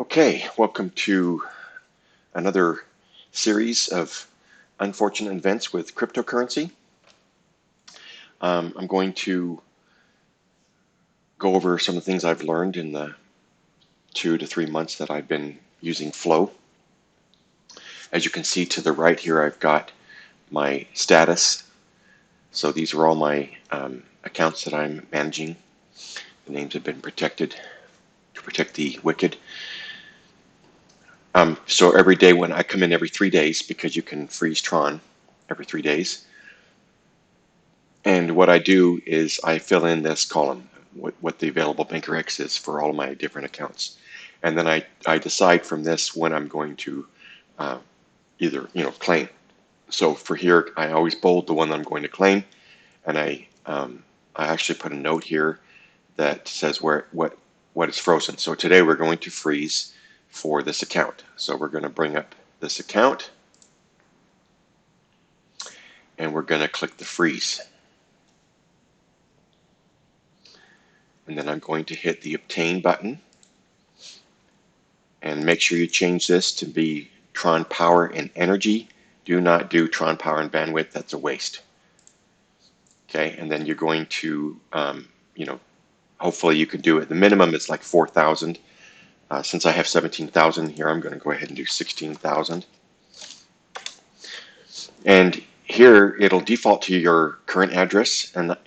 Okay, welcome to another series of unfortunate events with cryptocurrency. I'm going to go over some of the things I've learned in the 2 to 3 months that I've been using Flow. As you can see to the right here, I've got my status. So these are all my accounts that I'm managing. The names have been protected to protect the wicked. So every day when I come in every 3 days, because you can freeze Tron every 3 days, and what I do is I fill in this column, what the available BankerX is for all of my different accounts. And then I decide from this when I'm going to uh, either, claim. So for here, I always bold the one that I'm going to claim, and I actually put a note here that says what is frozen. So today we're going to freeze for this account. So we're going to bring up this account, and we're going to click the freeze. And then I'm going to hit the obtain button, and make sure you change this to be Tron power and energy. Do not do Tron power and bandwidth. That's a waste. Okay, and then you're going to, hopefully you can do it. The minimum is like 4,000. Since I have 17,000 here, I'm going to go ahead and do 16,000. And here it'll default to your current address, and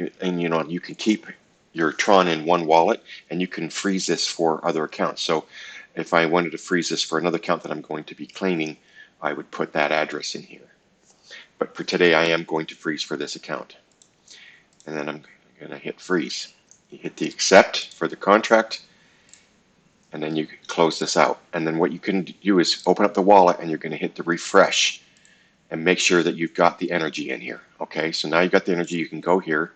you can keep your Tron in one wallet, and you can freeze this for other accounts. So if I wanted to freeze this for another account that I'm going to be claiming, I would put that address in here. But for today, I am going to freeze for this account. And then I'm going to hit freeze. You hit the accept for the contract, and then you close this out. And then what you can do is open up the wallet, and you're going to hit the refresh and make sure that you've got the energy in here. Okay, so now you've got the energy. You can go here,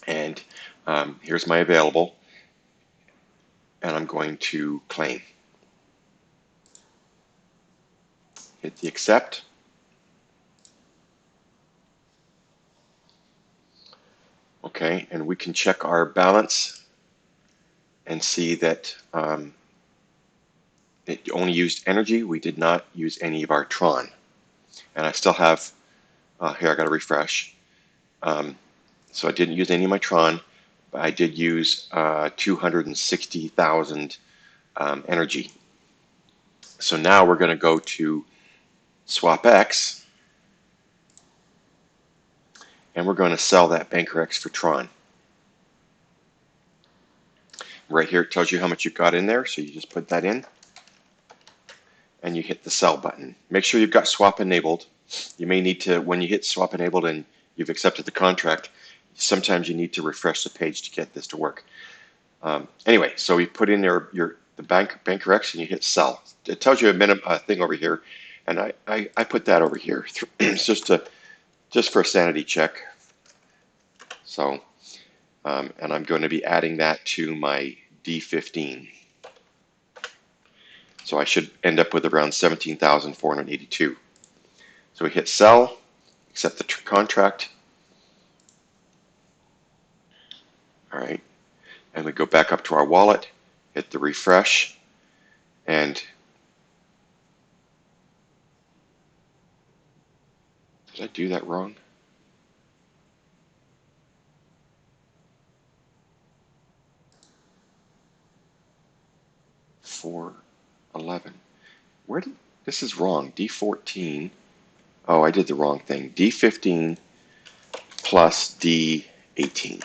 and here's my available, and I'm going to claim. Hit the accept. Okay, and we can check our balance and see that it only used energy. We did not use any of our Tron. And I still have, here I got to refresh. So I didn't use any of my Tron, but I did use 260,000 energy. So now we're going to go to SwapX, and we're going to sell that BankerX for Tron. Right here it tells you how much you've got in there, so you just put that in, and you hit the sell button. Make sure you've got swap enabled. You may need to, when you hit swap enabled and you've accepted the contract, sometimes you need to refresh the page to get this to work. Anyway, so you put in there the BankerX and you hit sell. It tells you a minimum thing over here, and I put that over here. It's just for a sanity check. So, and I'm going to be adding that to my D15. So I should end up with around 17,482. So we hit sell, accept the contract. All right, and we go back up to our wallet, hit the refresh, and did I do that wrong? $4.11. Where did this is wrong? D14. Oh, I did the wrong thing. D15 plus D18.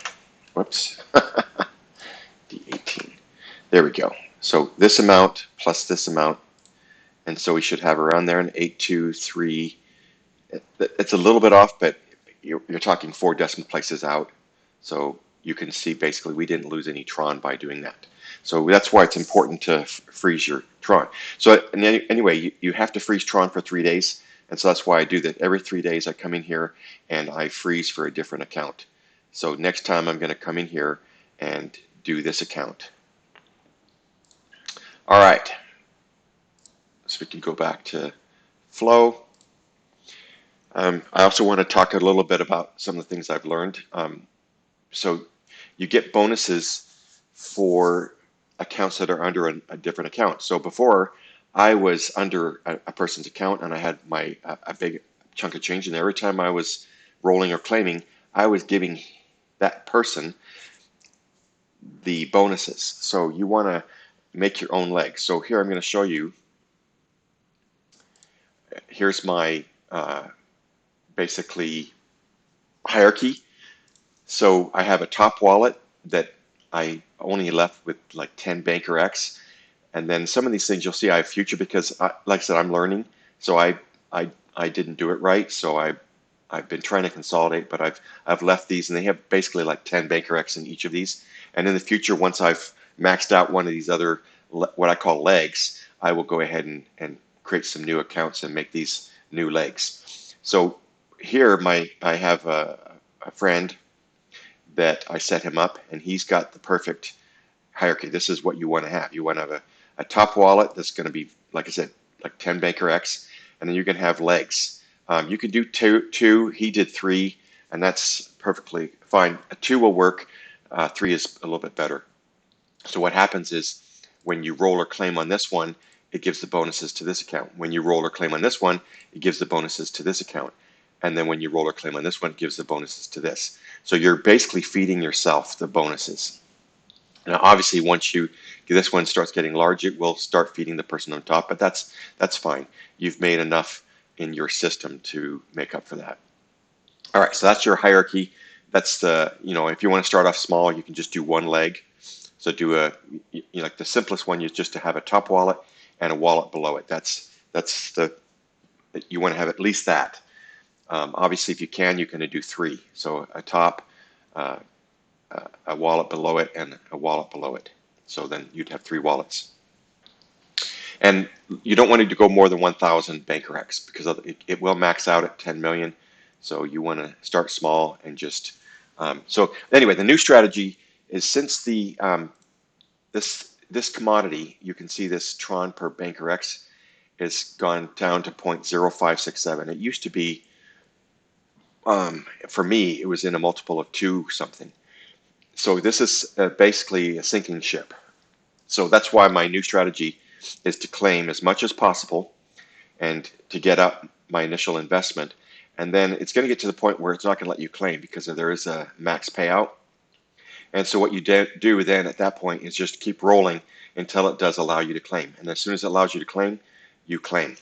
Whoops. D18. There we go. So this amount plus this amount, and so we should have around there an 823. It's a little bit off, but you're talking 4 decimal places out. So you can see basically we didn't lose any Tron by doing that. So that's why it's important to freeze your Tron. So anyway, you have to freeze Tron for 3 days. And so that's why I do that. Every 3 days I come in here and I freeze for a different account. So next time I'm going to come in here and do this account. All right. So we can go back to Flow. I also want to talk a little bit about some of the things I've learned. So you get bonuses for accounts that are under a different account. So before I was under a person's account and I had my a big chunk of change, and every time I was rolling or claiming, I was giving that person the bonuses. So you want to make your own legs. So here I'm going to show you. Here's my basically hierarchy. So I have a top wallet that I only left with like 10 Banker X. And then some of these things you'll see I have future because, like I said, I'm learning. So I didn't do it right. So I've been trying to consolidate, but I've left these, and they have basically like 10 Banker X in each of these. And in the future, once I've maxed out one of these other what I call legs, I will go ahead and create some new accounts and make these new legs. So here I have a friend that I set him up, and he's got the perfect hierarchy. This is what you want to have. You want to have a top wallet that's going to be, like I said, like 10 Banker X, and then you can have legs. You can do two. He did three, and that's perfectly fine. A two will work. Three is a little bit better. So what happens is when you roll or claim on this one, it gives the bonuses to this account. When you roll or claim on this one, it gives the bonuses to this account. And then when you roll or claim on this one, it gives the bonuses to this. So you're basically feeding yourself the bonuses. Now, obviously, once this one starts getting large, it will start feeding the person on top, but that's fine. You've made enough in your system to make up for that. All right, so that's your hierarchy. That's if you want to start off small, you can just do one leg. So do like the simplest one is just to have a top wallet and a wallet below it. You want to have at least that. Obviously, if you can do three. So a top, uh, a wallet below it, and a wallet below it. So then you'd have three wallets. And you don't want to go more than 1,000 Banker X because it will max out at 10 million. So you want to start small and just. So anyway, the new strategy is since this commodity, you can see this Tron per Banker X has gone down to 0.0567. It used to be, for me, it was in a multiple of 2 something. So this is basically a sinking ship. So that's why my new strategy is to claim as much as possible and to get up my initial investment. And then it's going to get to the point where it's not going to let you claim because there is a max payout. And so what you do then at that point is just keep rolling until it does allow you to claim. And as soon as it allows you to claim, you claim.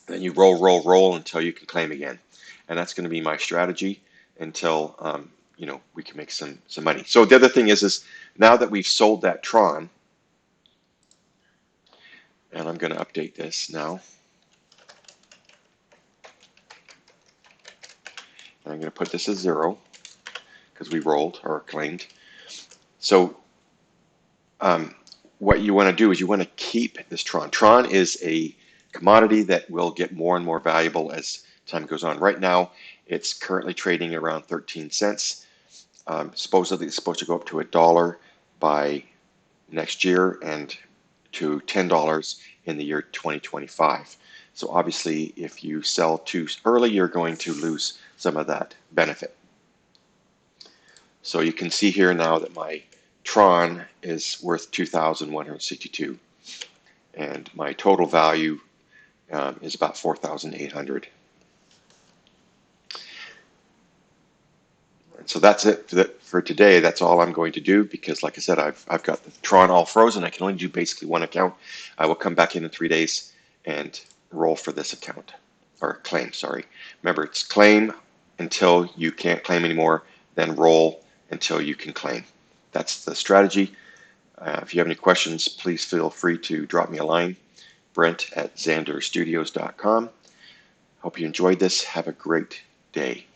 Then you roll until you can claim again. And that's going to be my strategy until we can make some money. So the other thing is now that we've sold that Tron, and I'm going to update this now. And I'm going to put this as 0 because we rolled or claimed. So what you want to do is you want to keep this Tron. Tron is a commodity that will get more and more valuable as time goes on. Right now, it's currently trading around 13 cents. Supposedly, it's supposed to go up to $1 by next year and to $10 in the year 2025. So obviously, if you sell too early, you're going to lose some of that benefit. So you can see here now that my Tron is worth 2,162, and my total value is about 4,800. And so that's it for today. That's all I'm going to do because, like I said, I've got the Tron all frozen. I can only do basically one account. I will come back in 3 days and roll for this account, or claim, sorry. Remember, it's claim until you can't claim anymore, then roll until you can claim. That's the strategy. If you have any questions, please feel free to drop me a line, Brent at xanderstudios.com. Hope you enjoyed this. Have a great day.